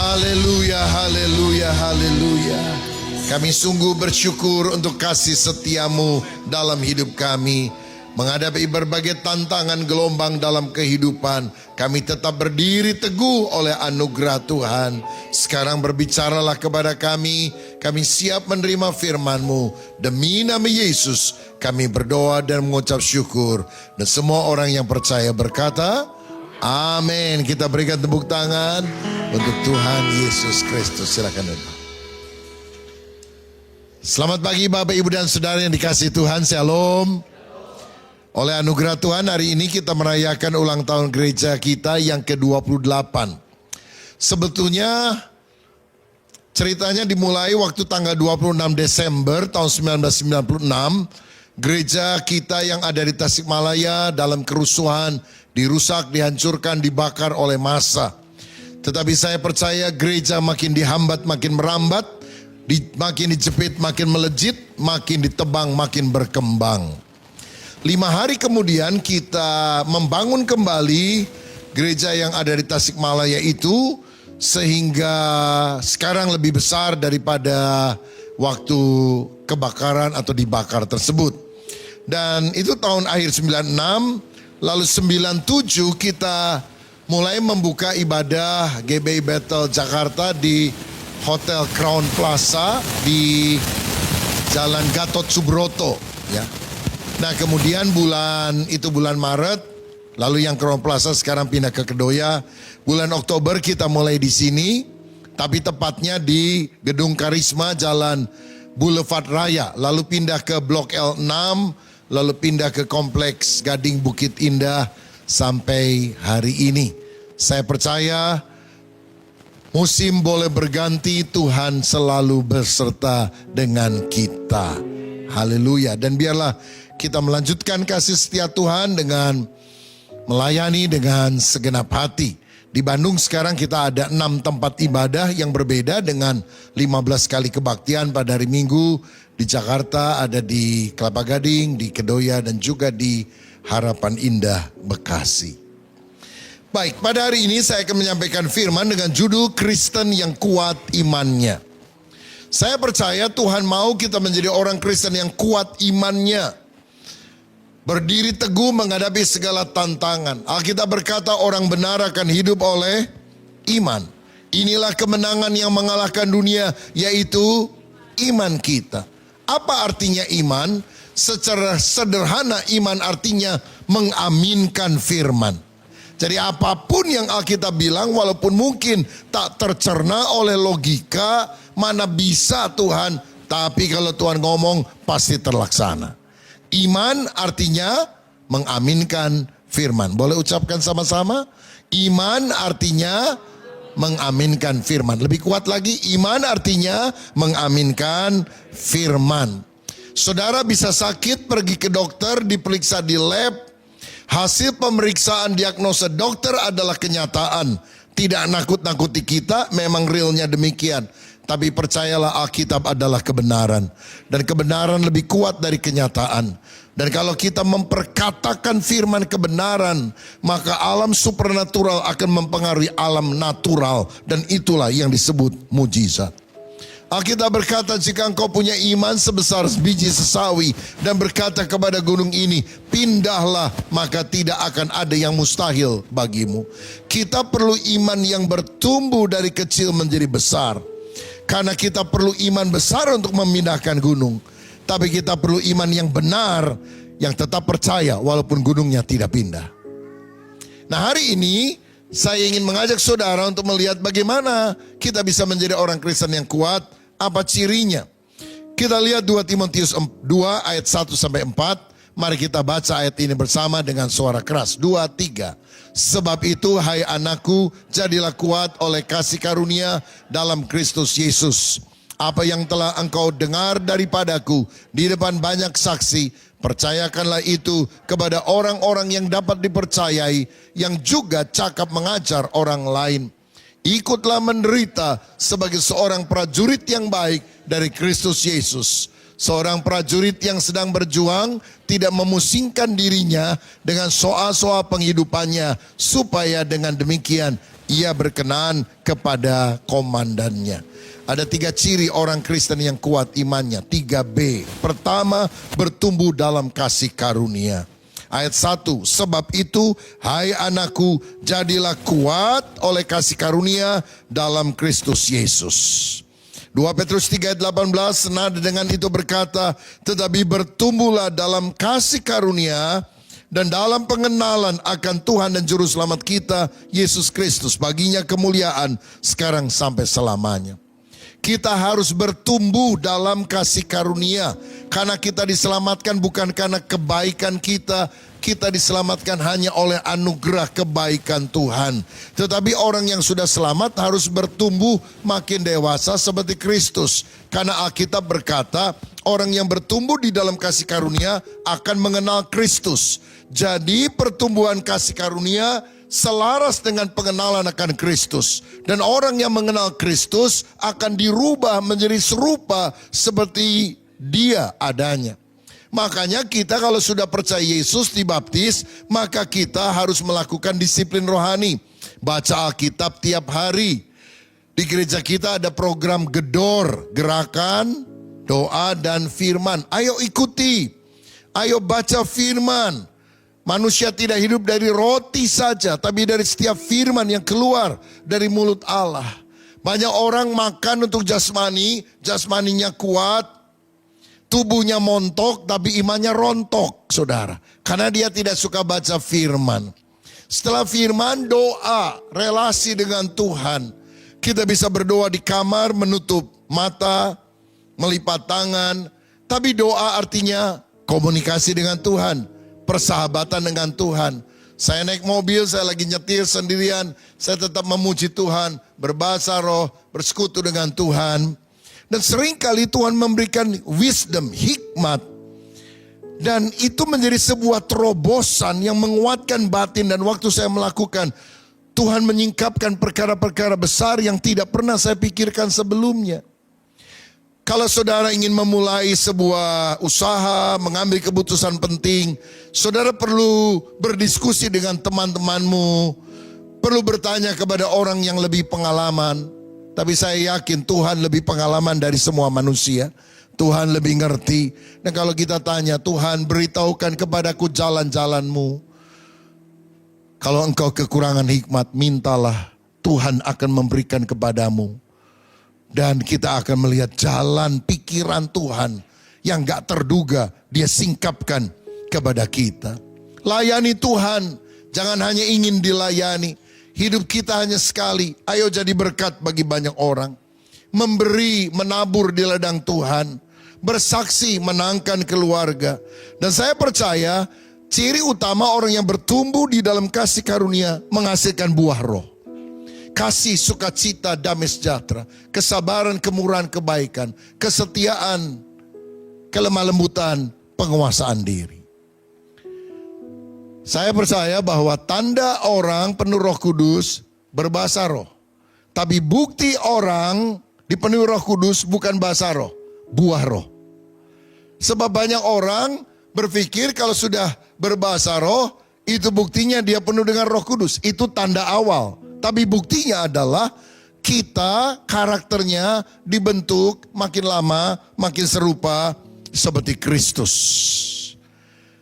Haleluya, haleluya, haleluya. Kami sungguh bersyukur untuk kasih setiamu dalam hidup kami. Menghadapi berbagai tantangan gelombang dalam kehidupan, kami tetap berdiri teguh oleh anugerah Tuhan. Sekarang berbicaralah kepada kami siap menerima firman-Mu. Demi nama Yesus kami berdoa dan mengucap syukur. Dan semua orang yang percaya berkata, amin. Kita berikan tepuk tangan untuk Tuhan Yesus Kristus. Silakan duduk. Selamat pagi Bapak Ibu dan Saudara yang dikasihi Tuhan. Shalom. Oleh anugerah Tuhan hari ini kita merayakan ulang tahun gereja kita yang ke-28. Sebetulnya ceritanya dimulai waktu tanggal 26 Desember tahun 1996. Gereja kita yang ada di Tasikmalaya dalam kerusuhan dirusak, dihancurkan, dibakar oleh massa. Tetapi saya percaya gereja makin dihambat, makin merambat, makin dijepit, makin melejit, makin ditebang, makin berkembang. 5 hari kemudian kita membangun kembali gereja yang ada di Tasikmalaya itu, sehingga sekarang lebih besar daripada waktu kebakaran atau dibakar tersebut. Dan itu tahun akhir 96, lalu 97 kita mulai membuka ibadah GBI Bethel Jakarta di Hotel Crown Plaza di Jalan Gatot Subroto, ya. Nah kemudian bulan Maret, lalu yang Crown Plaza sekarang pindah ke Kedoya. Bulan Oktober kita mulai di sini, tapi tepatnya di Gedung Karisma Jalan Boulevard Raya. Lalu pindah ke Blok L6, lalu pindah ke Kompleks Gading Bukit Indah sampai hari ini. Saya percaya musim boleh berganti, Tuhan selalu berserta dengan kita. Haleluya. Dan biarlah kita melanjutkan kasih setia Tuhan dengan melayani dengan segenap hati. Di Bandung sekarang kita ada 6 tempat ibadah yang berbeda dengan 15 kali kebaktian pada hari Minggu. Di Jakarta ada di Kelapa Gading, di Kedoya, dan juga di Harapan Indah, Bekasi. Baik, pada hari ini saya akan menyampaikan firman dengan judul Kristen yang kuat imannya. Saya percaya Tuhan mau kita menjadi orang Kristen yang kuat imannya. Berdiri teguh menghadapi segala tantangan. Alkitab berkata orang benar akan hidup oleh iman. Inilah kemenangan yang mengalahkan dunia, yaitu iman kita. Apa artinya iman? Secara sederhana iman artinya mengaminkan firman. Jadi apapun yang Alkitab bilang, walaupun mungkin tak tercerna oleh logika, mana bisa Tuhan, tapi kalau Tuhan ngomong pasti terlaksana. Iman artinya mengaminkan firman. Boleh ucapkan sama-sama? Iman artinya mengaminkan firman. Lebih kuat lagi, iman artinya mengaminkan firman. Saudara bisa sakit, pergi ke dokter, diperiksa di lab. Hasil pemeriksaan diagnosa dokter adalah kenyataan. Tidak nakut-nakuti kita, memang realnya demikian. Tapi percayalah Alkitab adalah kebenaran. Dan kebenaran lebih kuat dari kenyataan. Dan kalau kita memperkatakan firman kebenaran, maka alam supernatural akan mempengaruhi alam natural. Dan itulah yang disebut mujizat. Alkitab berkata, jika engkau punya iman sebesar biji sesawi dan berkata kepada gunung ini, pindahlah, maka tidak akan ada yang mustahil bagimu. Kita perlu iman yang bertumbuh dari kecil menjadi besar. Karena kita perlu iman besar untuk memindahkan gunung. Tapi kita perlu iman yang benar, yang tetap percaya walaupun gunungnya tidak pindah. Nah hari ini saya ingin mengajak saudara untuk melihat bagaimana kita bisa menjadi orang Kristen yang kuat. Apa cirinya? Kita lihat 2 Timotius 2 ayat 1-4. Mari kita baca ayat ini bersama dengan suara keras. 2, 3. Sebab itu hai anakku, jadilah kuat oleh kasih karunia dalam Kristus Yesus. Apa yang telah engkau dengar daripadaku di depan banyak saksi, percayakanlah itu kepada orang-orang yang dapat dipercayai, yang juga cakap mengajar orang lain. Ikutlah menderita sebagai seorang prajurit yang baik dari Kristus Yesus. Seorang prajurit yang sedang berjuang tidak memusingkan dirinya dengan soal-soal penghidupannya, supaya dengan demikian ia berkenan kepada komandannya. Ada 3 ciri orang Kristen yang kuat imannya, 3B. Pertama, bertumbuh dalam kasih karunia. Ayat 1, sebab itu hai anakku, jadilah kuat oleh kasih karunia dalam Kristus Yesus. 2 Petrus 3 ayat 18, senada dengan itu berkata, tetapi bertumbuhlah dalam kasih karunia dan dalam pengenalan akan Tuhan dan Juru Selamat kita, Yesus Kristus. Baginya kemuliaan sekarang sampai selamanya. Kita harus bertumbuh dalam kasih karunia. Karena kita diselamatkan bukan karena kebaikan kita. Kita diselamatkan hanya oleh anugerah kebaikan Tuhan. Tetapi orang yang sudah selamat harus bertumbuh makin dewasa seperti Kristus. Karena Alkitab berkata, orang yang bertumbuh di dalam kasih karunia akan mengenal Kristus. Jadi pertumbuhan kasih karunia selaras dengan pengenalan akan Kristus. Dan orang yang mengenal Kristus akan dirubah menjadi serupa seperti Dia adanya. Makanya kita kalau sudah percaya Yesus dibaptis, maka kita harus melakukan disiplin rohani. Baca Alkitab tiap hari. Di gereja kita ada program gedor, gerakan, doa dan firman. Ayo ikuti, ayo baca firman. Manusia tidak hidup dari roti saja, tapi dari setiap firman yang keluar dari mulut Allah. Banyak orang makan untuk jasmani, jasmaninya kuat, tubuhnya montok, tapi imannya rontok, saudara. Karena dia tidak suka baca firman. Setelah firman, doa, relasi dengan Tuhan. Kita bisa berdoa di kamar, menutup mata, melipat tangan. Tapi doa artinya komunikasi dengan Tuhan. Persahabatan dengan Tuhan. Saya naik mobil, saya lagi nyetir sendirian, saya tetap memuji Tuhan, berbahasa roh, bersekutu dengan Tuhan. Dan seringkali Tuhan memberikan wisdom, hikmat. Dan itu menjadi sebuah terobosan yang menguatkan batin. Dan waktu saya melakukan, Tuhan menyingkapkan perkara-perkara besar yang tidak pernah saya pikirkan sebelumnya. Kalau saudara ingin memulai sebuah usaha, mengambil keputusan penting, saudara perlu berdiskusi dengan teman-temanmu, perlu bertanya kepada orang yang lebih pengalaman. Tapi saya yakin Tuhan lebih pengalaman dari semua manusia. Tuhan lebih ngerti. Dan kalau kita tanya, Tuhan beritahukan kepadaku jalan-jalanmu. Kalau engkau kekurangan hikmat, mintalah, Tuhan akan memberikan kepadamu. Dan kita akan melihat jalan pikiran Tuhan yang gak terduga Dia singkapkan kepada kita. Layani Tuhan, jangan hanya ingin dilayani. Hidup kita hanya sekali, ayo jadi berkat bagi banyak orang. Memberi, menabur di ladang Tuhan. Bersaksi, menangkan keluarga. Dan saya percaya ciri utama orang yang bertumbuh di dalam kasih karunia menghasilkan buah roh. Kasih, sukacita, damai sejahtera, kesabaran, kemurahan, kebaikan, kesetiaan, kelemah lembutan, penguasaan diri. Saya percaya bahwa tanda orang penuh Roh Kudus berbahasa roh. Tapi bukti orang dipenuhi Roh Kudus bukan bahasa roh, buah roh. Sebab banyak orang berpikir kalau sudah berbahasa roh, itu buktinya dia penuh dengan Roh Kudus. Itu tanda awal. Tapi buktinya adalah kita karakternya dibentuk makin lama makin serupa seperti Kristus.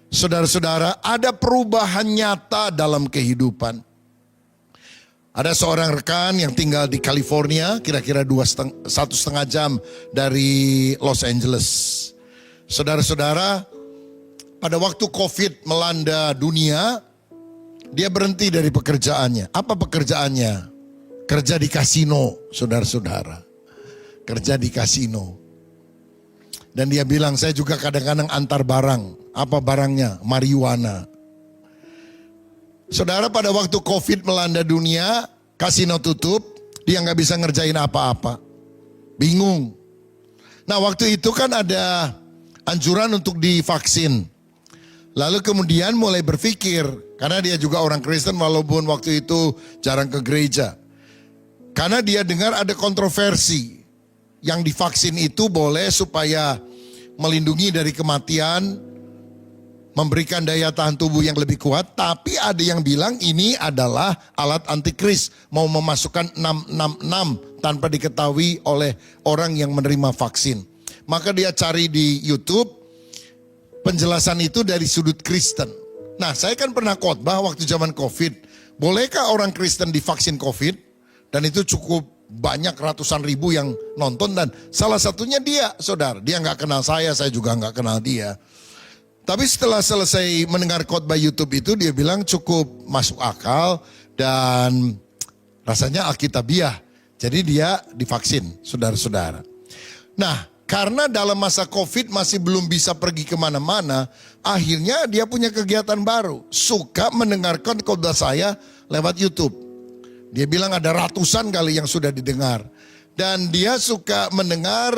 Saudara-saudara, ada perubahan nyata dalam kehidupan. Ada seorang rekan yang tinggal di California, kira-kira 1,5 jam dari Los Angeles. Saudara-saudara, pada waktu COVID melanda dunia, dia berhenti dari pekerjaannya. Apa pekerjaannya? Kerja di kasino, saudara-saudara. Kerja di kasino. Dan dia bilang, saya juga kadang-kadang antar barang. Apa barangnya? Marijuana. Saudara, pada waktu COVID melanda dunia, kasino tutup, dia nggak bisa ngerjain apa-apa. Bingung. Nah, waktu itu kan ada anjuran untuk divaksin. Lalu kemudian mulai berpikir, karena dia juga orang Kristen walaupun waktu itu jarang ke gereja. Karena dia dengar ada kontroversi, yang divaksin itu boleh supaya melindungi dari kematian, memberikan daya tahan tubuh yang lebih kuat, tapi ada yang bilang ini adalah alat antikris, mau memasukkan 666 tanpa diketahui oleh orang yang menerima vaksin. Maka dia cari di YouTube penjelasan itu dari sudut Kristen. Nah, saya kan pernah khotbah waktu zaman COVID, bolehkah orang Kristen divaksin COVID? Dan itu cukup banyak, ratusan ribu yang nonton, dan salah satunya dia, saudara. Dia nggak kenal saya juga nggak kenal dia. Tapi setelah selesai mendengar khotbah YouTube itu, dia bilang cukup masuk akal dan rasanya alkitabiah. Jadi dia divaksin, saudara-saudara. Nah, karena dalam masa COVID masih belum bisa pergi kemana-mana, akhirnya dia punya kegiatan baru. Suka mendengarkan khotbah saya lewat YouTube. Dia bilang ada ratusan kali yang sudah didengar. Dan dia suka mendengar,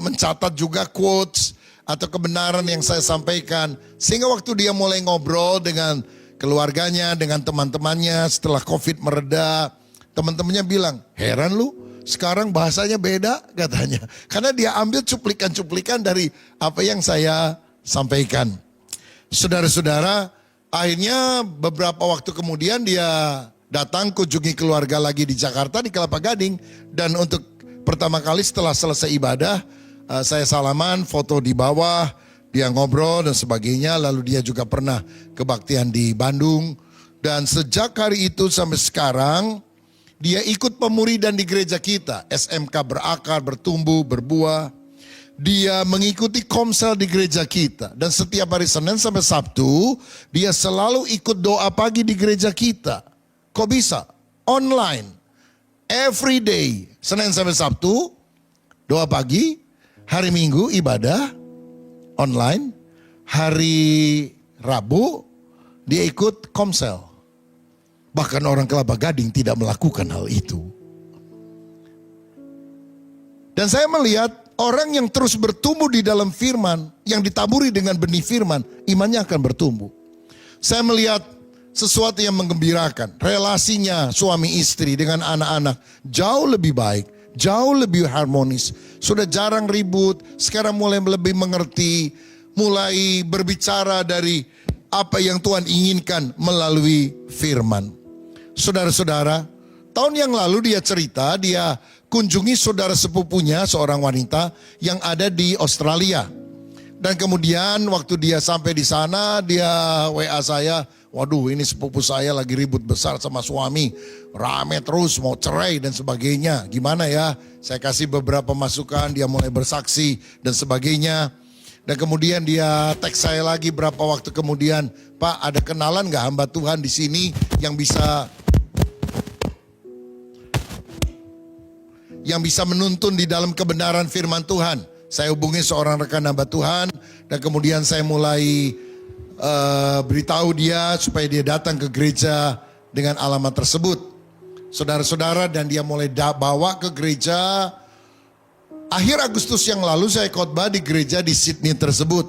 mencatat juga quotes atau kebenaran yang saya sampaikan. Sehingga waktu dia mulai ngobrol dengan keluarganya, dengan teman-temannya setelah COVID mereda, teman-temannya bilang, heran lu, sekarang bahasanya beda katanya. Karena dia ambil cuplikan-cuplikan dari apa yang saya sampaikan. Saudara-saudara, akhirnya beberapa waktu kemudian dia datang kunjungi keluarga lagi di Jakarta, di Kelapa Gading. Dan untuk pertama kali setelah selesai ibadah, saya salaman, foto di bawah, dia ngobrol dan sebagainya. Lalu dia juga pernah kebaktian di Bandung. Dan sejak hari itu sampai sekarang, dia ikut pemuridan di gereja kita. SMK berakar, bertumbuh, berbuah. Dia mengikuti komsel di gereja kita. Dan setiap hari Senin sampai Sabtu, dia selalu ikut doa pagi di gereja kita. Kok bisa? Online. Every day. Senin sampai Sabtu, doa pagi. Hari Minggu ibadah online. Hari Rabu, dia ikut komsel. Bahkan orang Kelapa Gading tidak melakukan hal itu. Dan saya melihat orang yang terus bertumbuh di dalam firman, yang ditaburi dengan benih firman, imannya akan bertumbuh. Saya melihat sesuatu yang menggembirakan. Relasinya suami istri dengan anak-anak jauh lebih baik, jauh lebih harmonis. Sudah jarang ribut, sekarang mulai lebih mengerti, mulai berbicara dari apa yang Tuhan inginkan melalui firman. Saudara-saudara, tahun yang lalu dia cerita, dia kunjungi saudara sepupunya, seorang wanita yang ada di Australia. Dan kemudian waktu dia sampai di sana, dia WA saya, waduh ini sepupu saya lagi ribut besar sama suami, rame terus mau cerai dan sebagainya. Gimana ya? Saya kasih beberapa masukan, dia mulai bersaksi dan sebagainya. Dan kemudian dia teks saya lagi berapa waktu kemudian, Pak ada kenalan gak hamba Tuhan di sini yang bisa menuntun di dalam kebenaran firman Tuhan. Saya hubungi seorang rekan hamba Tuhan dan kemudian saya mulai beritahu dia supaya dia datang ke gereja dengan alamat tersebut. Saudara-saudara, dan dia mulai bawa ke gereja. Akhir Agustus yang lalu saya khotbah di gereja di Sydney tersebut.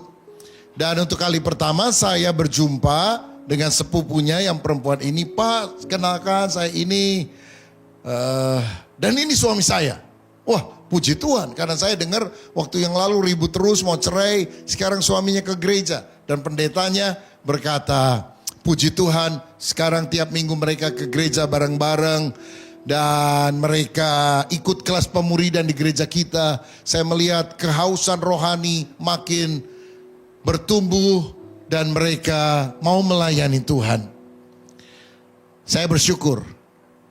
Dan untuk kali pertama saya berjumpa dengan sepupunya yang perempuan ini. Pak, kenalkan saya ini. Dan ini suami saya. Wah, puji Tuhan. Karena saya dengar waktu yang lalu ribut terus mau cerai. Sekarang suaminya ke gereja. Dan pendetanya berkata, puji Tuhan sekarang tiap minggu mereka ke gereja bareng-bareng. Dan mereka ikut kelas pemuridan di gereja kita. Saya melihat kehausan rohani makin bertumbuh. Dan mereka mau melayani Tuhan. Saya bersyukur.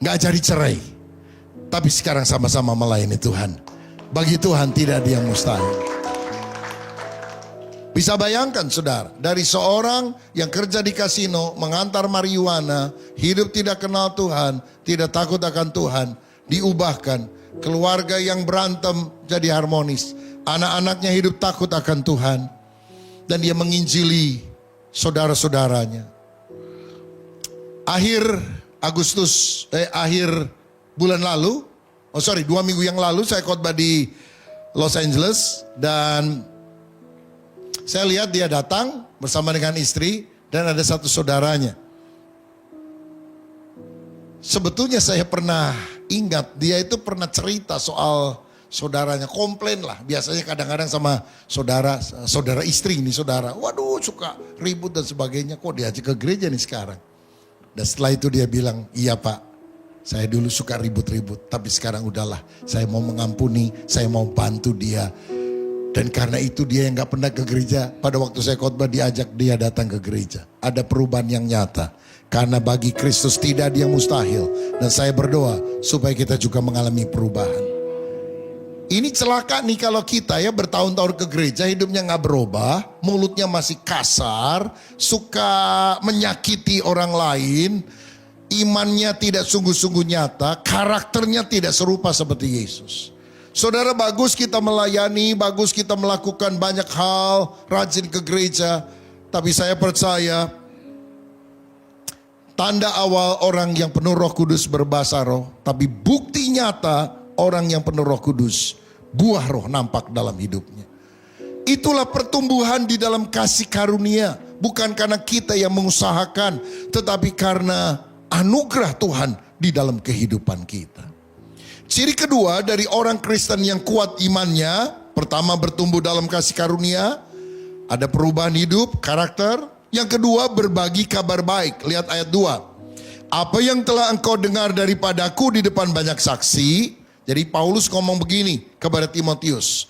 Gak jadi cerai. Tapi sekarang sama-sama melayani Tuhan. Bagi Tuhan tidak ada yang mustahil. Bisa bayangkan saudara, dari seorang yang kerja di kasino, mengantar marijuana, hidup tidak kenal Tuhan, tidak takut akan Tuhan, diubahkan. Keluarga yang berantem jadi harmonis. Anak-anaknya hidup takut akan Tuhan. Dan dia menginjili saudara-saudaranya. Akhir bulan lalu, 2 minggu yang lalu saya khotbah di Los Angeles. Dan saya lihat dia datang bersama dengan istri dan ada satu saudaranya. Sebetulnya saya pernah ingat dia itu pernah cerita soal saudaranya komplain lah. Biasanya kadang-kadang sama saudara istri ini saudara. Waduh suka ribut dan sebagainya. Kok diajak ke gereja nih sekarang? Dan setelah itu dia bilang, iya Pak, saya dulu suka ribut-ribut. Tapi sekarang udahlah, saya mau mengampuni, saya mau bantu dia. Dan karena itu dia yang gak pernah ke gereja. Pada waktu saya khotbah diajak dia datang ke gereja. Ada perubahan yang nyata. Karena bagi Kristus tidak ada yang mustahil. Dan saya berdoa supaya kita juga mengalami perubahan. Ini celaka nih kalau kita ya bertahun-tahun ke gereja hidupnya gak berubah. Mulutnya masih kasar. Suka menyakiti orang lain. Imannya tidak sungguh-sungguh nyata. Karakternya tidak serupa seperti Yesus. Saudara, bagus kita melayani, bagus kita melakukan banyak hal, rajin ke gereja. Tapi saya percaya tanda awal orang yang penuh Roh Kudus berbahasa roh. Tapi bukti nyata orang yang penuh Roh Kudus, buah roh nampak dalam hidupnya. Itulah pertumbuhan di dalam kasih karunia. Bukan karena kita yang mengusahakan, tetapi karena anugerah Tuhan di dalam kehidupan kita. Ciri kedua dari orang Kristen yang kuat imannya, pertama bertumbuh dalam kasih karunia, ada perubahan hidup, karakter. Yang kedua berbagi kabar baik. Lihat ayat 2. Apa yang telah engkau dengar daripadaku di depan banyak saksi. Jadi Paulus ngomong begini kepada Timotius.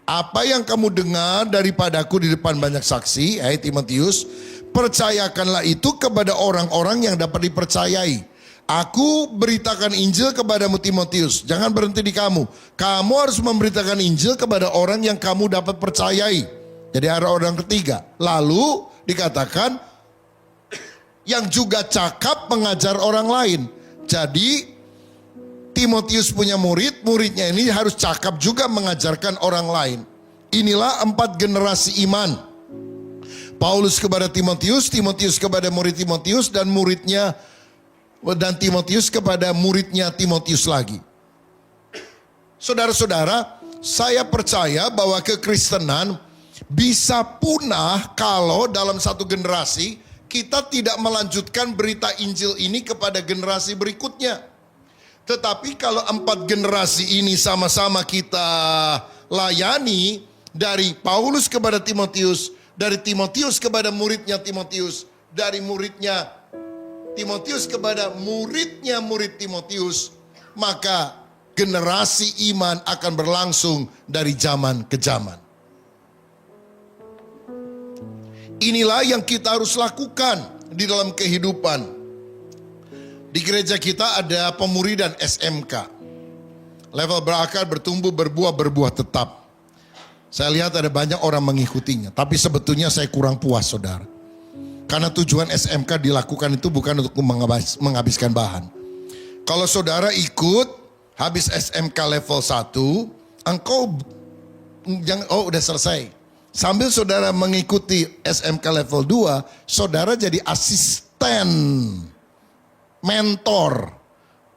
Apa yang kamu dengar daripadaku di depan banyak saksi, hai Timotius, percayakanlah itu kepada orang-orang yang dapat dipercayai. Aku beritakan Injil kepadamu Timotius. Jangan berhenti di kamu. Kamu harus memberitakan Injil kepada orang yang kamu dapat percayai. Jadi ada orang ketiga. Lalu dikatakan yang juga cakap mengajar orang lain. Jadi Timotius punya murid. Muridnya ini harus cakap juga mengajarkan orang lain. Inilah 4 generasi iman. Paulus kepada Timotius, Timotius kepada murid Timotius, dan muridnya dan Timotius kepada muridnya Timotius lagi. Saudara-saudara, saya percaya bahwa kekristenan bisa punah kalau dalam satu generasi kita tidak melanjutkan berita Injil ini kepada generasi berikutnya. Tetapi kalau 4 generasi ini sama-sama kita layani, dari Paulus kepada Timotius, dari Timotius kepada muridnya Timotius, dari muridnya Timotius kepada muridnya murid Timotius, maka generasi iman akan berlangsung dari zaman ke zaman. Inilah yang kita harus lakukan di dalam kehidupan. Di gereja kita ada pemuridan SMK. Level berakar, bertumbuh, berbuah tetap. Saya lihat ada banyak orang mengikutinya, tapi sebetulnya saya kurang puas, saudara. Karena tujuan SMK dilakukan itu bukan untuk menghabiskan bahan. Kalau saudara ikut habis SMK level 1, engkau udah selesai. Sambil saudara mengikuti SMK level 2, saudara jadi asisten, mentor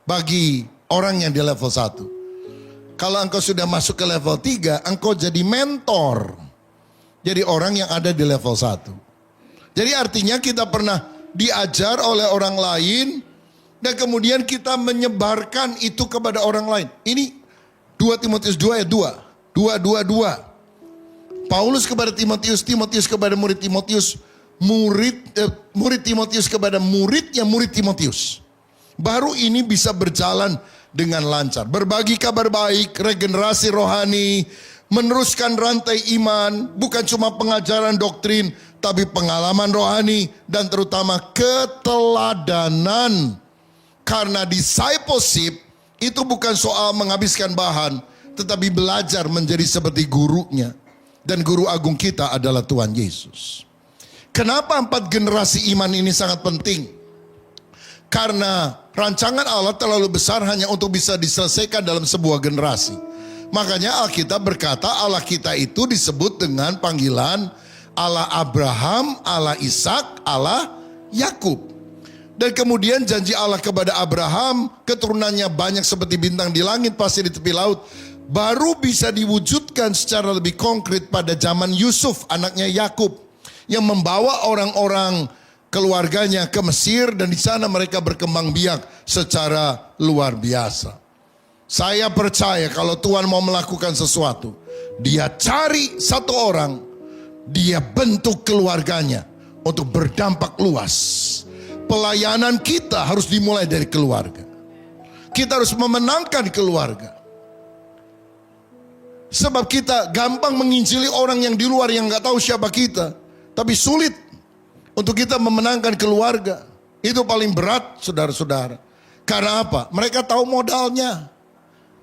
bagi orang yang di level 1. Kalau engkau sudah masuk ke level 3, engkau jadi mentor. Jadi orang yang ada di level 1. Jadi artinya kita pernah diajar oleh orang lain dan kemudian kita menyebarkan itu kepada orang lain. Ini 2 Timotius 2 ayat 2. Paulus kepada Timotius, Timotius kepada murid Timotius, murid Timotius kepada muridnya murid Timotius. Baru ini bisa berjalan dengan lancar. Berbagi kabar baik, regenerasi rohani, meneruskan rantai iman, bukan cuma pengajaran doktrin, tapi pengalaman rohani dan terutama keteladanan. Karena discipleship itu bukan soal menghabiskan bahan, tetapi belajar menjadi seperti gurunya. Dan guru agung kita adalah Tuhan Yesus. Kenapa 4 generasi iman ini sangat penting? Karena rancangan Allah terlalu besar hanya untuk bisa diselesaikan dalam sebuah generasi. Makanya Alkitab berkata Allah kita itu disebut dengan panggilan Allah Abraham, Allah Ishak, Allah Yakub. Dan kemudian janji Allah kepada Abraham, keturunannya banyak seperti bintang di langit, pasir di tepi laut, baru bisa diwujudkan secara lebih konkret pada zaman Yusuf, anaknya Yakub, yang membawa orang-orang keluarganya ke Mesir dan di sana mereka berkembang biak secara luar biasa. Saya percaya kalau Tuhan mau melakukan sesuatu, Dia cari satu orang, Dia bentuk keluarganya untuk berdampak luas. Pelayanan kita harus dimulai dari keluarga. Kita harus memenangkan keluarga. Sebab kita gampang menginjili orang yang di luar yang gak tahu siapa kita. Tapi sulit untuk kita memenangkan keluarga. Itu paling berat, saudara-saudara. Karena apa? Mereka tahu modalnya.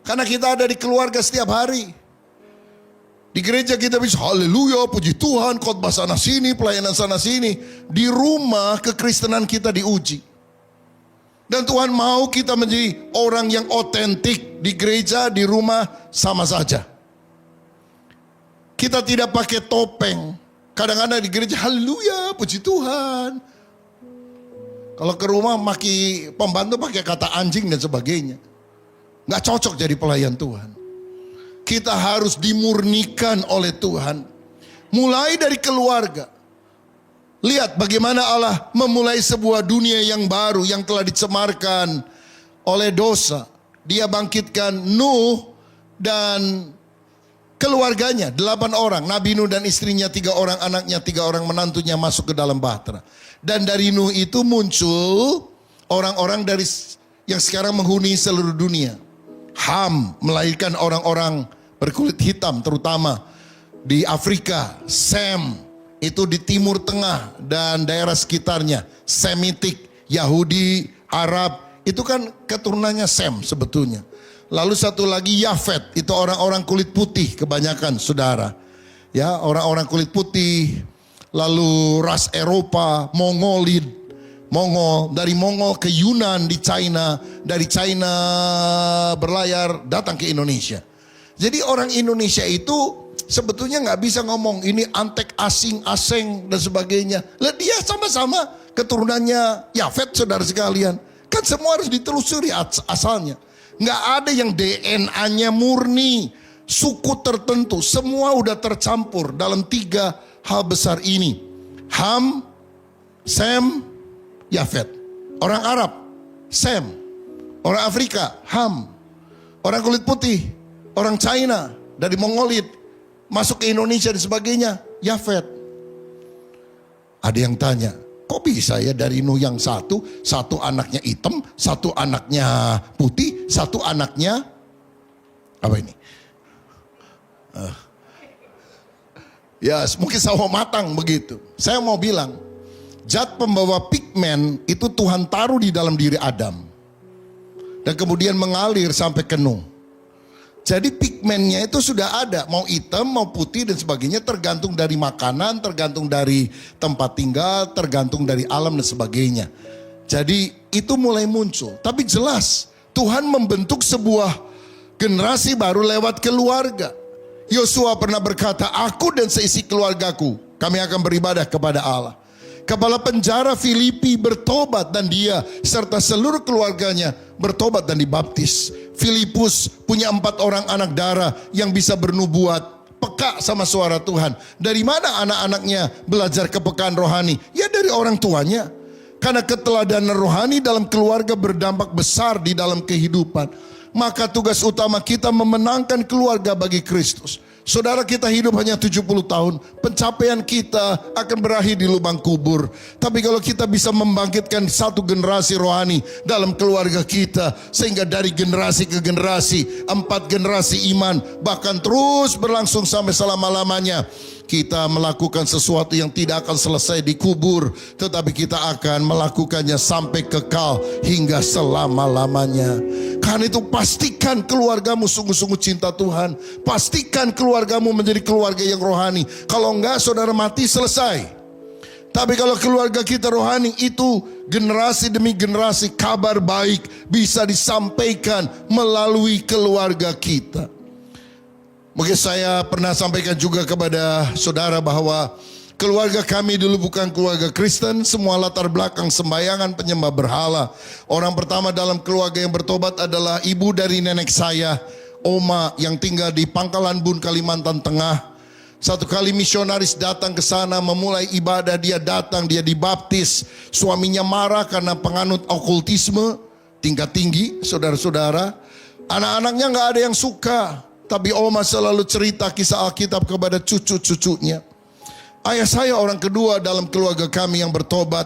Karena kita ada di keluarga setiap hari. Di gereja kita bisa haleluya, puji Tuhan, khotbah sana sini, pelayanan sana sini. Di rumah kekristenan kita diuji. Dan Tuhan mau kita menjadi orang yang otentik di gereja, di rumah sama saja. Kita tidak pakai topeng. Kadang-kadang di gereja haleluya, puji Tuhan. Kalau ke rumah maki pembantu pakai kata anjing dan sebagainya. Gak cocok jadi pelayan Tuhan. Kita harus dimurnikan oleh Tuhan. Mulai dari keluarga. Lihat bagaimana Allah memulai sebuah dunia yang baru yang telah dicemarkan oleh dosa. Dia bangkitkan Nuh dan keluarganya, 8 orang. Nabi Nuh dan istrinya, 3 orang anaknya, 3 orang menantunya masuk ke dalam bahtera. Dan dari Nuh itu muncul orang-orang dari yang sekarang menghuni seluruh dunia. Ham melahirkan orang-orang berkulit hitam terutama di Afrika. Sem itu di Timur Tengah dan daerah sekitarnya. Semitik, Yahudi, Arab, itu kan keturunannya Sem sebetulnya. Lalu satu lagi Yafet, itu orang-orang kulit putih kebanyakan, saudara. Ya, orang-orang kulit putih. Lalu ras Eropa, Mongolid, Mongol, dari Mongol ke Yunan di China, dari China berlayar datang ke Indonesia. Jadi orang Indonesia itu sebetulnya nggak bisa ngomong ini antek asing dan sebagainya. Lah dia sama-sama keturunannya Yafet, saudara sekalian. Kan semua harus ditelusuri asalnya. Nggak ada yang DNA-nya murni, suku tertentu. Semua udah tercampur dalam 3 hal besar ini. Ham, Sem, Yafet. Orang Arab, Sem. Orang Afrika, Ham. Orang kulit putih, orang China, dari Mongolid, masuk ke Indonesia dan sebagainya, Yafet. Ada yang tanya, kok bisa ya dari Nuh yang satu anaknya hitam, 1 anaknya putih, 1 anaknya, apa ini? Ya mungkin sawo matang begitu. Saya mau bilang, zat pembawa pigmen itu Tuhan taruh di dalam diri Adam. Dan kemudian mengalir sampai ke Nuh. Jadi pigmennya itu sudah ada, mau hitam, mau putih dan sebagainya, tergantung dari makanan, tergantung dari tempat tinggal, tergantung dari alam dan sebagainya. Jadi itu mulai muncul. Tapi jelas Tuhan membentuk sebuah generasi baru lewat keluarga. Yosua pernah berkata, aku dan seisi keluargaku, kami akan beribadah kepada Allah. Kepala penjara Filipi bertobat dan dia serta seluruh keluarganya bertobat dan dibaptis. Filipus punya 4 orang anak darah yang bisa bernubuat, peka sama suara Tuhan. Dari mana anak-anaknya belajar kepekaan rohani? Ya dari orang tuanya. Karena keteladanan rohani dalam keluarga berdampak besar di dalam kehidupan. Maka tugas utama kita memenangkan keluarga bagi Kristus. Saudara, kita hidup hanya 70 tahun. Pencapaian kita akan berakhir di lubang kubur. Tapi kalau kita bisa membangkitkan satu generasi rohani dalam keluarga kita, sehingga dari generasi ke generasi, 4 generasi iman, bahkan terus berlangsung sampai selama-lamanya, kita melakukan sesuatu yang tidak akan selesai di kubur, tetapi kita akan melakukannya sampai kekal hingga selama-lamanya. Karena itu pastikan keluargamu sungguh-sungguh cinta Tuhan. Pastikan keluargamu menjadi keluarga yang rohani. Kalau enggak, saudara mati, selesai. Tapi kalau keluarga kita rohani, itu generasi demi generasi kabar baik bisa disampaikan melalui keluarga kita. Mungkin saya pernah sampaikan juga kepada saudara bahwa keluarga kami dulu bukan keluarga Kristen, semua latar belakang sembayangan, penyembah berhala. Orang pertama dalam keluarga yang bertobat adalah ibu dari nenek saya, Oma, yang tinggal di Pangkalan Bun, Kalimantan Tengah. Satu kali misionaris datang ke sana memulai ibadah, dia datang, dia dibaptis. Suaminya marah karena penganut okultisme tingkat tinggi, saudara-saudara. Anak-anaknya nggak ada yang suka. Tapi oma selalu cerita kisah Alkitab kepada cucu-cucunya. Ayah saya orang kedua dalam keluarga kami yang bertobat.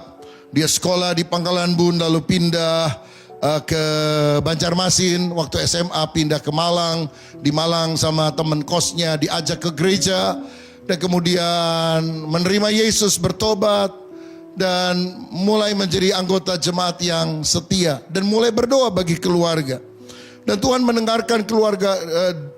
Dia sekolah di Pangkalan Bun lalu pindah ke Banjarmasin. Waktu SMA pindah ke Malang. Di Malang sama teman kosnya diajak ke gereja. Dan kemudian menerima Yesus, bertobat. Dan mulai menjadi anggota jemaat yang setia. Dan mulai berdoa bagi keluarga. Dan Tuhan mendengarkan keluarga,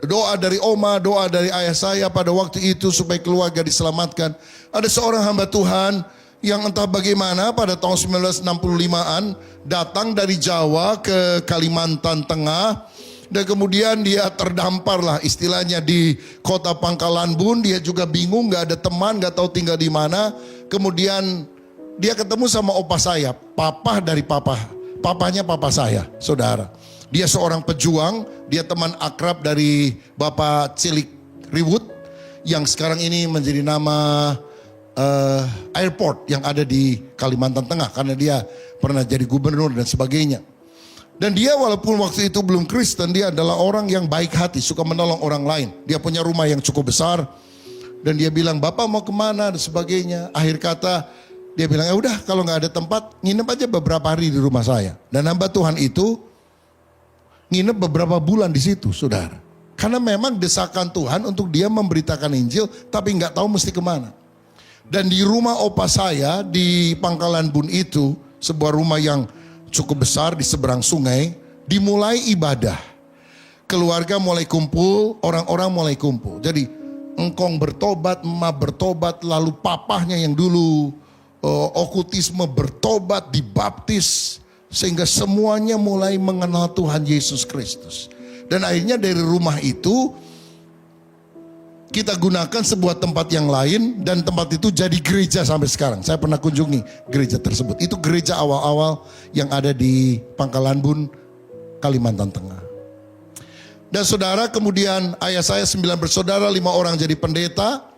doa dari oma, doa dari ayah saya pada waktu itu supaya keluarga diselamatkan. Ada seorang hamba Tuhan yang entah bagaimana pada tahun 1965-an datang dari Jawa ke Kalimantan Tengah. Dan kemudian dia terdampar lah istilahnya di kota Pangkalan Bun. Dia juga bingung, gak ada teman, gak tahu tinggal di mana. Kemudian dia ketemu sama opa saya, papanya papa saya, saudara. Dia seorang pejuang, dia teman akrab dari Bapak Cilik Riwut yang sekarang ini menjadi nama airport yang ada di Kalimantan Tengah karena dia pernah jadi gubernur dan sebagainya. Dan dia walaupun waktu itu belum Kristen, dia adalah orang yang baik hati, suka menolong orang lain. Dia punya rumah yang cukup besar dan dia bilang, "Bapak mau kemana?" dan sebagainya. Akhir kata dia bilang, "Ya udah, kalau nggak ada tempat, nginep aja beberapa hari di rumah saya." Dan hamba Tuhan itu nginep beberapa bulan di situ, saudara. Karena memang desakan Tuhan untuk dia memberitakan Injil, tapi nggak tahu mesti kemana. Dan di rumah opa saya di Pangkalan Bun itu, sebuah rumah yang cukup besar di seberang sungai, dimulai ibadah. Keluarga mulai kumpul, orang-orang mulai kumpul. Jadi engkong bertobat, emak bertobat, lalu papahnya yang dulu okultisme bertobat, dibaptis. Sehingga semuanya mulai mengenal Tuhan Yesus Kristus. Dan akhirnya dari rumah itu kita gunakan sebuah tempat yang lain. Dan tempat itu jadi gereja sampai sekarang. Saya pernah kunjungi gereja tersebut. Itu gereja awal-awal yang ada di Pangkalan Bun, Kalimantan Tengah. Dan saudara, kemudian ayah saya 9 bersaudara, 5 orang jadi pendeta.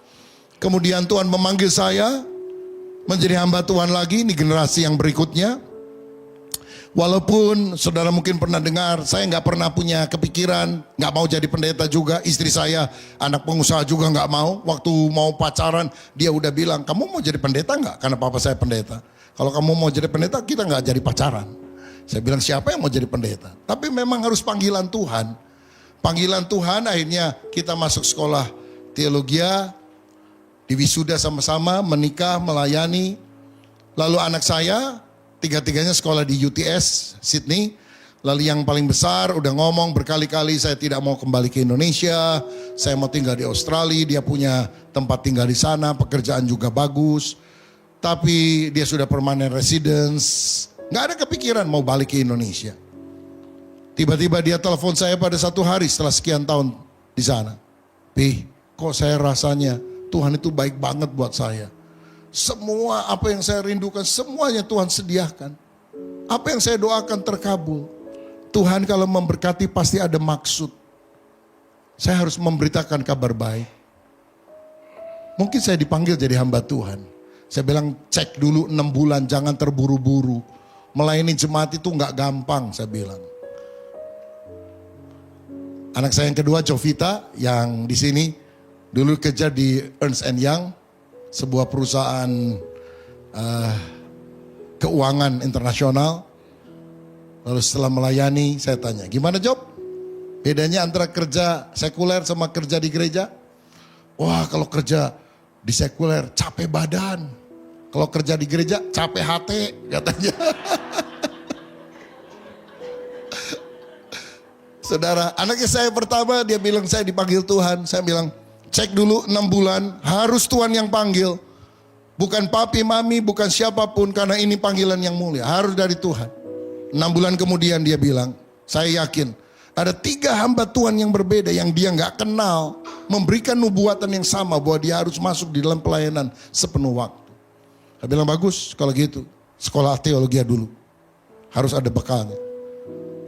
Kemudian Tuhan memanggil saya menjadi hamba Tuhan lagi. Ini generasi yang berikutnya. Walaupun saudara mungkin pernah dengar, saya nggak pernah punya kepikiran, nggak mau jadi pendeta juga. Istri saya anak pengusaha juga nggak mau. Waktu mau pacaran dia udah bilang, "Kamu mau jadi pendeta nggak?" Karena papa saya pendeta. "Kalau kamu mau jadi pendeta, kita nggak jadi pacaran." Saya bilang, "Siapa yang mau jadi pendeta?" Tapi memang harus panggilan Tuhan. Panggilan Tuhan, akhirnya kita masuk sekolah teologia, diwisuda sama-sama, menikah, melayani. Lalu anak saya tiga-tiganya sekolah di UTS, Sydney. Lalu yang paling besar udah ngomong berkali-kali, saya tidak mau kembali ke Indonesia. Saya mau tinggal di Australia, dia punya tempat tinggal di sana, pekerjaan juga bagus. Tapi dia sudah permanent residence. Gak ada kepikiran mau balik ke Indonesia. Tiba-tiba dia telepon saya pada satu hari setelah sekian tahun di sana. "Pi, kok saya rasanya Tuhan itu baik banget buat saya. Semua apa yang saya rindukan, semuanya Tuhan sediakan. Apa yang saya doakan terkabul. Tuhan kalau memberkati pasti ada maksud. Saya harus memberitakan kabar baik." Mungkin saya dipanggil jadi hamba Tuhan. Saya bilang, "Cek dulu 6 bulan, jangan terburu-buru. Melayani jemaat itu gak gampang," saya bilang. Anak saya yang kedua, Jovita, yang di sini dulu kerja di Ernst & Young, sebuah perusahaan keuangan internasional. Lalu setelah melayani, saya tanya, "Gimana Job? Bedanya antara kerja sekuler sama kerja di gereja?" "Wah, kalau kerja di sekuler capek badan. Kalau kerja di gereja capek hati," katanya. Saudara, anaknya saya pertama, dia bilang saya dipanggil Tuhan. Saya bilang, "Cek dulu 6 bulan, harus Tuhan yang panggil. Bukan papi, mami, bukan siapapun, karena ini panggilan yang mulia. Harus dari Tuhan." 6 bulan kemudian dia bilang, "Saya yakin ada 3 hamba Tuhan yang berbeda yang dia gak kenal. Memberikan nubuatan yang sama bahwa dia harus masuk di dalam pelayanan sepenuh waktu." Saya bilang, "Bagus kalau gitu, sekolah teologi dulu. Harus ada bekalnya."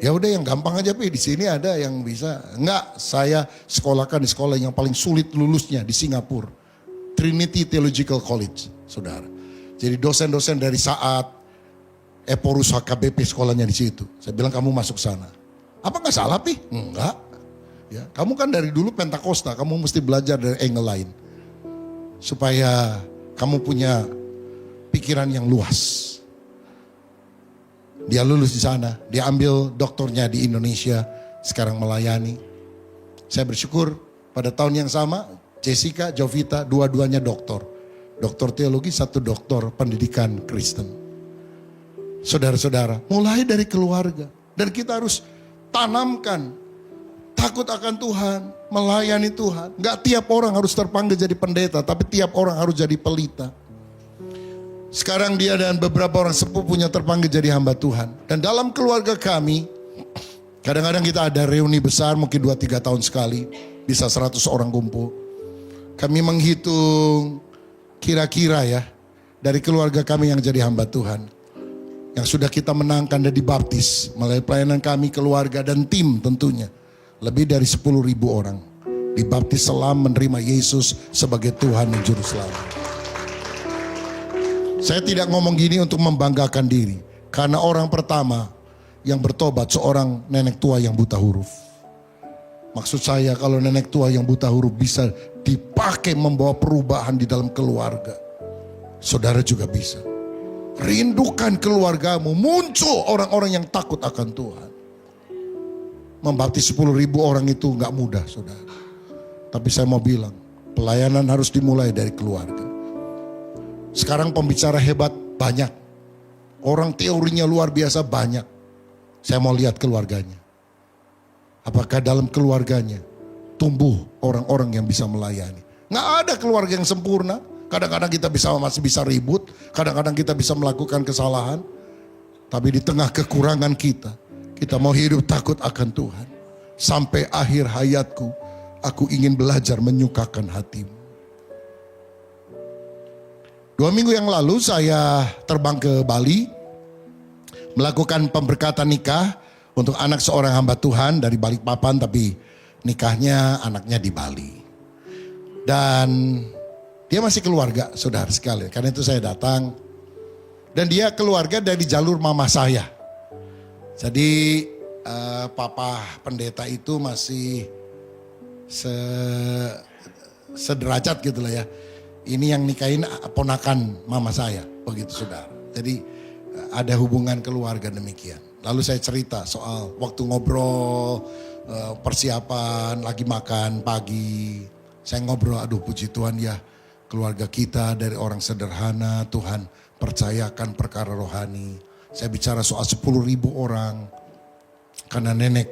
"Ya udah yang gampang aja Pi, di sini ada yang bisa." "Enggak, saya sekolahkan di sekolah yang paling sulit lulusnya di Singapura. Trinity Theological College," saudara. Jadi dosen-dosen dari Saat, Eporus HKBP sekolahnya di situ. Saya bilang, "Kamu masuk sana." Apa nggak salah, Pi? Enggak. Ya, kamu kan dari dulu Pentakosta, kamu mesti belajar dari angle lain. Supaya kamu punya pikiran yang luas. Dia lulus di sana, dia ambil doktornya di Indonesia, sekarang melayani. Saya bersyukur pada tahun yang sama, Jessica, Jovita, dua-duanya doktor. Doktor teologi, satu doktor pendidikan Kristen. Saudara-saudara, mulai dari keluarga. Dan kita harus tanamkan takut akan Tuhan, melayani Tuhan. Gak tiap orang harus terpanggil jadi pendeta, tapi tiap orang harus jadi pelita. Sekarang dia dan beberapa orang sepuh punya terpanggil jadi hamba Tuhan. Dan dalam keluarga kami, kadang-kadang kita ada reuni besar, mungkin 2-3 tahun sekali. Bisa 100 orang kumpul. Kami menghitung kira-kira ya, dari keluarga kami yang jadi hamba Tuhan. Yang sudah kita menangkan dan dibaptis melalui pelayanan kami, keluarga dan tim tentunya. Lebih dari 10.000 orang dibaptis selam menerima Yesus sebagai Tuhan dan Juru Selamat. Saya tidak ngomong gini untuk membanggakan diri. Karena orang pertama yang bertobat seorang nenek tua yang buta huruf. Maksud saya kalau nenek tua yang buta huruf bisa dipakai membawa perubahan di dalam keluarga. Saudara juga bisa. Rindukan keluargamu, muncul orang-orang yang takut akan Tuhan. Membaptis 10.000 orang itu gak mudah, saudara. Tapi saya mau bilang, pelayanan harus dimulai dari keluarga. Sekarang pembicara hebat banyak. Orang teorinya luar biasa banyak. Saya mau lihat keluarganya. Apakah dalam keluarganya tumbuh orang-orang yang bisa melayani. Gak ada keluarga yang sempurna. Kadang-kadang kita masih bisa ribut. Kadang-kadang kita bisa melakukan kesalahan. Tapi di tengah kekurangan kita mau hidup takut akan Tuhan. Sampai akhir hayatku, aku ingin belajar menyukakan hatimu. 2 minggu yang lalu saya terbang ke Bali. Melakukan pemberkatan nikah untuk anak seorang hamba Tuhan dari Balikpapan. Tapi nikahnya anaknya di Bali. Dan dia masih keluarga, saudara sekalian. Karena itu saya datang. Dan dia keluarga dari jalur mama saya. Jadi papa pendeta itu masih sederajat gitu lah ya. Ini yang nikahin ponakan mama saya, begitu saudara. Jadi ada hubungan keluarga demikian. Lalu saya cerita soal waktu ngobrol, persiapan, lagi makan pagi. Saya ngobrol, aduh puji Tuhan ya, keluarga kita dari orang sederhana, Tuhan percayakan perkara rohani. Saya bicara soal 10.000 orang. Karena nenek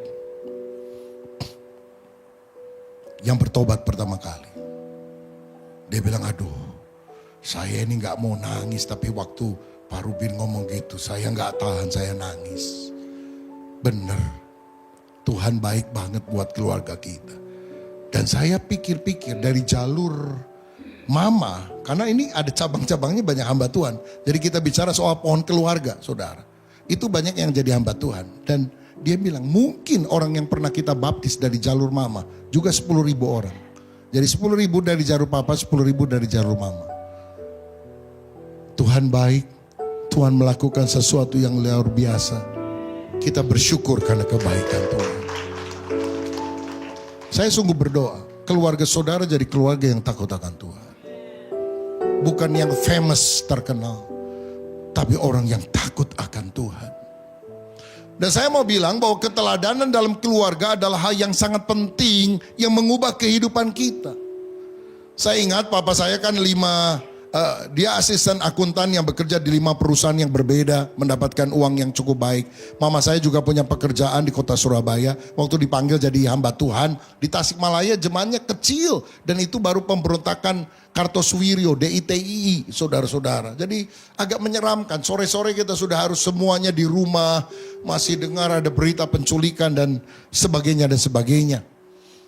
yang bertobat pertama kali. Dia bilang, aduh saya ini gak mau nangis. Tapi waktu Pak Rubin ngomong gitu, saya gak tahan, saya nangis. Bener, Tuhan baik banget buat keluarga kita. Dan saya pikir-pikir dari jalur mama, karena ini ada cabang-cabangnya banyak hamba Tuhan. Jadi kita bicara soal pohon keluarga, saudara. Itu banyak yang jadi hamba Tuhan. Dan dia bilang mungkin orang yang pernah kita baptis dari jalur mama juga 10.000 orang. Jadi 10.000 dari jalur papa, 10.000 dari jalur mama. Tuhan baik, Tuhan melakukan sesuatu yang luar biasa. Kita bersyukur karena kebaikan Tuhan. Saya sungguh berdoa, keluarga saudara jadi keluarga yang takut akan Tuhan. Bukan yang famous terkenal, tapi orang yang takut akan Tuhan. Dan saya mau bilang bahwa keteladanan dalam keluarga adalah hal yang sangat penting yang mengubah kehidupan kita. Saya ingat papa saya kan dia asisten akuntan yang bekerja di 5 perusahaan yang berbeda, mendapatkan uang yang cukup baik. Mama saya juga punya pekerjaan di kota Surabaya. Waktu dipanggil jadi hamba Tuhan di Tasikmalaya, jemaatnya kecil. Dan itu baru pemberontakan Kartosuwiryo, DITII, saudara-saudara. Jadi agak menyeramkan. Sore-sore kita sudah harus semuanya di rumah. Masih dengar ada berita penculikan dan sebagainya dan sebagainya.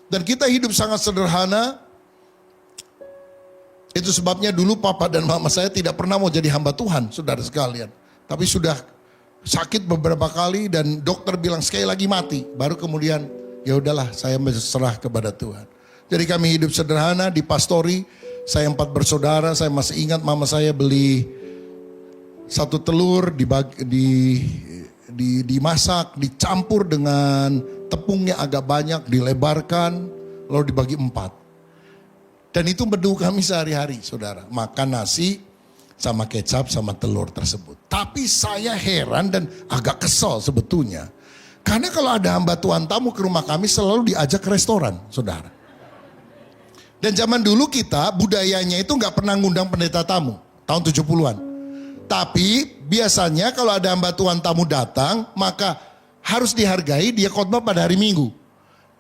Dan kita hidup sangat sederhana. Itu sebabnya dulu papa dan mama saya tidak pernah mau jadi hamba Tuhan, saudara sekalian. Tapi sudah sakit beberapa kali dan dokter bilang sekali lagi mati. Baru kemudian ya udahlah saya berserah kepada Tuhan. Jadi kami hidup sederhana di pastori. Saya 4 bersaudara, saya masih ingat mama saya beli 1 telur dimasak, dicampur dengan tepungnya agak banyak, dilebarkan, lalu dibagi 4. Dan itu menu kami sehari-hari, saudara. Makan nasi sama kecap sama telur tersebut. Tapi saya heran dan agak kesal sebetulnya. Karena kalau ada hamba Tuhan tamu ke rumah kami selalu diajak ke restoran, saudara. Dan zaman dulu kita budayanya itu nggak pernah ngundang pendeta tamu, tahun 70-an. Tapi biasanya kalau ada hamba Tuhan tamu datang, maka harus dihargai dia khotbah pada hari Minggu.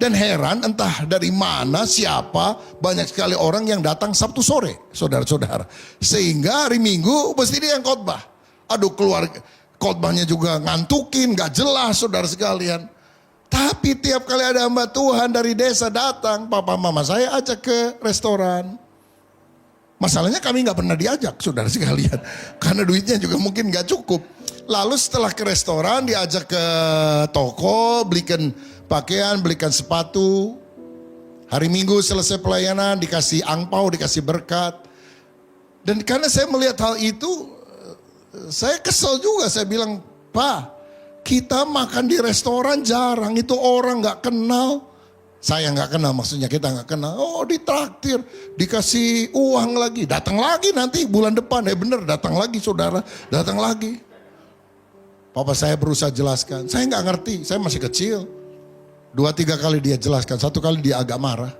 Dan heran entah dari mana, siapa, banyak sekali orang yang datang Sabtu sore, saudara-saudara. Sehingga hari Minggu mesti dia yang khotbah. Aduh, keluar khotbahnya juga ngantukin, gak jelas saudara sekalian. Tapi tiap kali ada hamba Tuhan dari desa datang, papa mama saya ajak ke restoran. Masalahnya kami gak pernah diajak saudara sekalian. Karena duitnya juga mungkin gak cukup. Lalu setelah ke restoran diajak ke toko, belikan pakaian, belikan sepatu. Hari Minggu selesai pelayanan dikasih angpau, dikasih berkat. Dan karena saya melihat hal itu, saya kesel juga. Saya bilang, Pak, kita makan di restoran jarang, itu orang gak kenal. Saya gak kenal, maksudnya kita gak kenal. Oh, ditraktir, dikasih uang lagi. Datang lagi nanti bulan depan. Bener, datang lagi saudara, datang lagi. Papa saya berusaha jelaskan, saya gak ngerti, saya masih kecil. 2-3 kali dia jelaskan, 1 kali dia agak marah.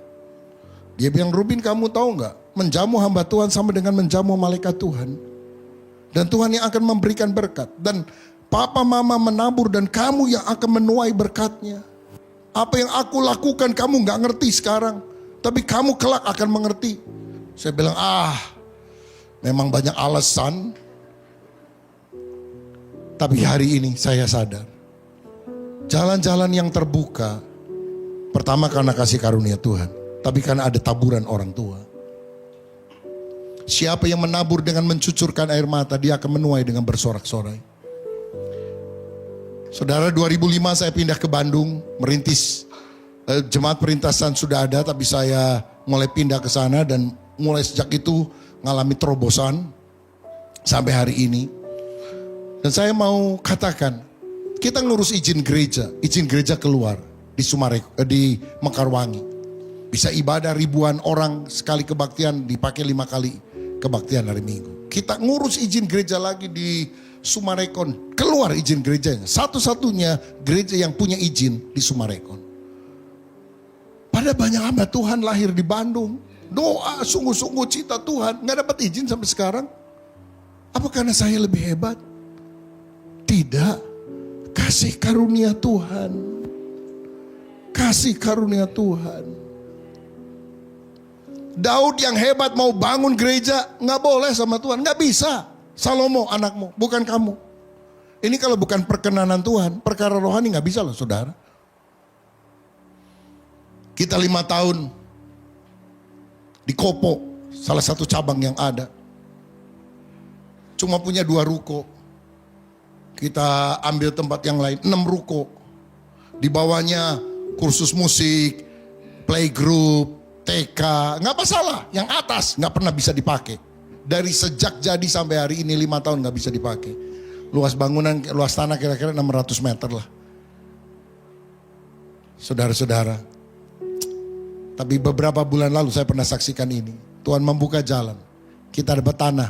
Dia bilang, Rubin kamu tahu gak, menjamu hamba Tuhan sama dengan menjamu malaikat Tuhan. Dan Tuhan yang akan memberikan berkat. Dan papa mama menabur dan kamu yang akan menuai berkatnya. Apa yang aku lakukan kamu gak ngerti sekarang. Tapi kamu kelak akan mengerti. Saya bilang memang banyak alasan. Tapi hari ini saya sadar. Jalan-jalan yang terbuka. Pertama karena kasih karunia Tuhan. Tapi karena ada taburan orang tua. Siapa yang menabur dengan mencucurkan air mata, dia akan menuai dengan bersorak-sorai. Saudara, 2005 saya pindah ke Bandung, merintis. Jemaat perintasan sudah ada, tapi saya mulai pindah ke sana dan mulai sejak itu mengalami terobosan sampai hari ini. Dan saya mau katakan, kita ngurus izin gereja keluar di Mekarwangi. Bisa ibadah ribuan orang sekali kebaktian, dipakai 5 kali kebaktian hari Minggu. Kita ngurus izin gereja lagi di Sumarekon, keluar izin gerejanya. Satu-satunya gereja yang punya izin di Sumarekon. Pada banyak hamba Tuhan lahir di Bandung. Doa sungguh-sungguh cita Tuhan, gak dapat izin sampai sekarang. Apa karena saya lebih hebat? Tidak. Kasih karunia Tuhan. Kasih karunia Tuhan. Daud yang hebat mau bangun gereja, gak boleh sama Tuhan, gak bisa. Salomo anakmu, bukan kamu. Ini kalau bukan perkenanan Tuhan, perkara rohani gak bisa loh saudara. Kita 5 tahun di Kopo, salah satu cabang yang ada. Cuma punya 2 ruko. Kita ambil tempat yang lain, 6 ruko. Di bawahnya kursus musik, playgroup, TK, nggak masalah. Yang atas nggak pernah bisa dipakai. Dari sejak jadi sampai hari ini 5 tahun nggak bisa dipakai. Luas bangunan, luas tanah kira-kira 600 meter lah. Saudara-saudara. Tapi beberapa bulan lalu saya pernah saksikan ini. Tuhan membuka jalan. Kita dapat tanah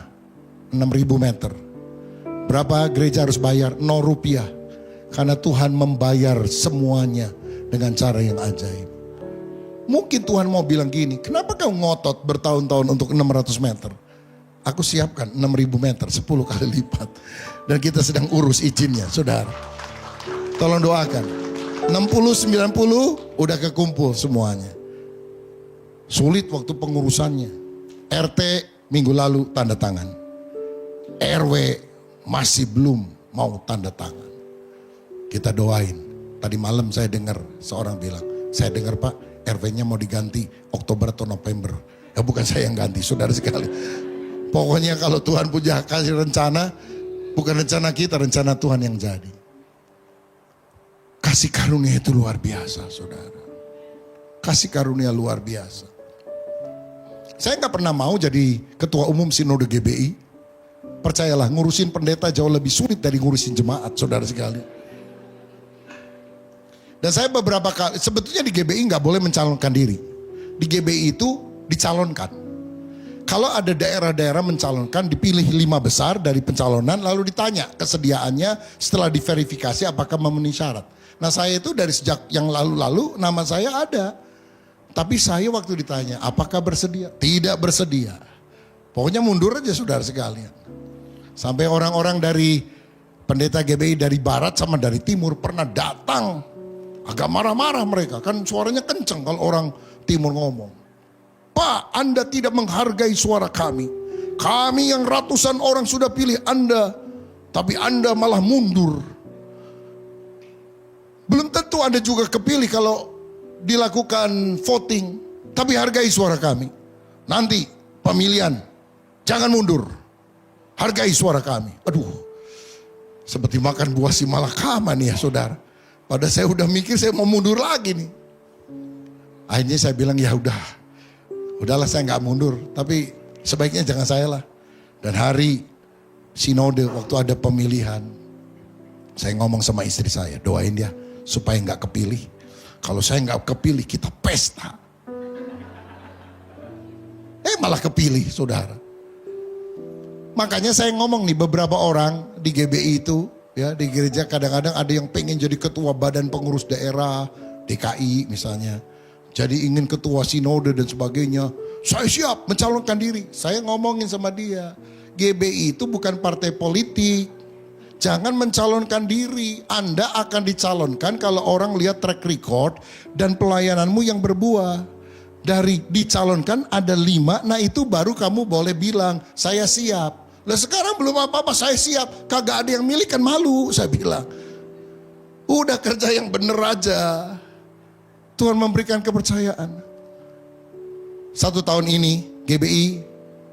6.000 meter. Berapa gereja harus bayar? 0 rupiah. Karena Tuhan membayar semuanya dengan cara yang ajaib. Mungkin Tuhan mau bilang gini, kenapa kau ngotot bertahun-tahun untuk 600 meter? Aku siapkan 6.000 meter, 10 kali lipat. Dan kita sedang urus izinnya, saudara. Tolong doakan. 60-90 udah kekumpul semuanya. Sulit waktu pengurusannya. RT minggu lalu tanda tangan. RW masih belum mau tanda tangan. Kita doain. Tadi malam saya dengar seorang bilang, saya dengar Pak, RW-nya mau diganti Oktober atau November. Ya bukan saya yang ganti, saudara sekali. Pokoknya kalau Tuhan punya kasih rencana, bukan rencana kita, rencana Tuhan yang jadi. Kasih karunia itu luar biasa, saudara. Kasih karunia luar biasa. Saya gak pernah mau jadi ketua umum Sinode GBI. Percayalah, ngurusin pendeta jauh lebih sulit dari ngurusin jemaat, saudara sekali. Dan saya beberapa kali, sebetulnya di GBI nggak boleh mencalonkan diri. Di GBI itu dicalonkan. Kalau ada daerah-daerah mencalonkan, dipilih 5 besar dari pencalonan, lalu ditanya kesediaannya setelah diverifikasi apakah memenuhi syarat. Nah saya itu dari sejak yang lalu-lalu nama saya ada. Tapi saya waktu ditanya apakah bersedia? Tidak bersedia. Pokoknya mundur aja saudara sekalian. Sampai orang-orang dari pendeta GBI dari barat sama dari timur pernah datang. Agak marah-marah mereka, kan suaranya kenceng kalau orang timur ngomong. Pak, Anda tidak menghargai suara kami. Kami yang ratusan orang sudah pilih Anda, tapi Anda malah mundur. Belum tentu Anda juga kepilih kalau dilakukan voting, tapi hargai suara kami. Nanti pemilihan, jangan mundur. Hargai suara kami. Aduh, seperti makan buah si malakama nih ya saudara. Padahal saya udah mikir saya mau mundur lagi nih. Akhirnya saya bilang ya udahlah saya nggak mundur. Tapi sebaiknya jangan saya lah. Dan hari sinode waktu ada pemilihan, saya ngomong sama istri saya, doain dia supaya nggak kepilih. Kalau saya nggak kepilih kita pesta. Malah kepilih saudara. Makanya saya ngomong nih beberapa orang di GBI itu ya di gereja kadang-kadang ada yang pengen jadi ketua badan pengurus daerah DKI misalnya. Jadi ingin ketua sinode dan sebagainya. Saya siap mencalonkan diri. Saya ngomongin sama dia. GBI itu bukan partai politik. Jangan mencalonkan diri. Anda akan dicalonkan kalau orang lihat track record dan pelayananmu yang berbuah. Dari dicalonkan ada 5, nah itu baru kamu boleh bilang, saya siap. Lah sekarang belum apa-apa, saya siap. Kagak ada yang milih kan malu, saya bilang. Udah kerja yang bener aja. Tuhan memberikan kepercayaan. 1 tahun ini GBI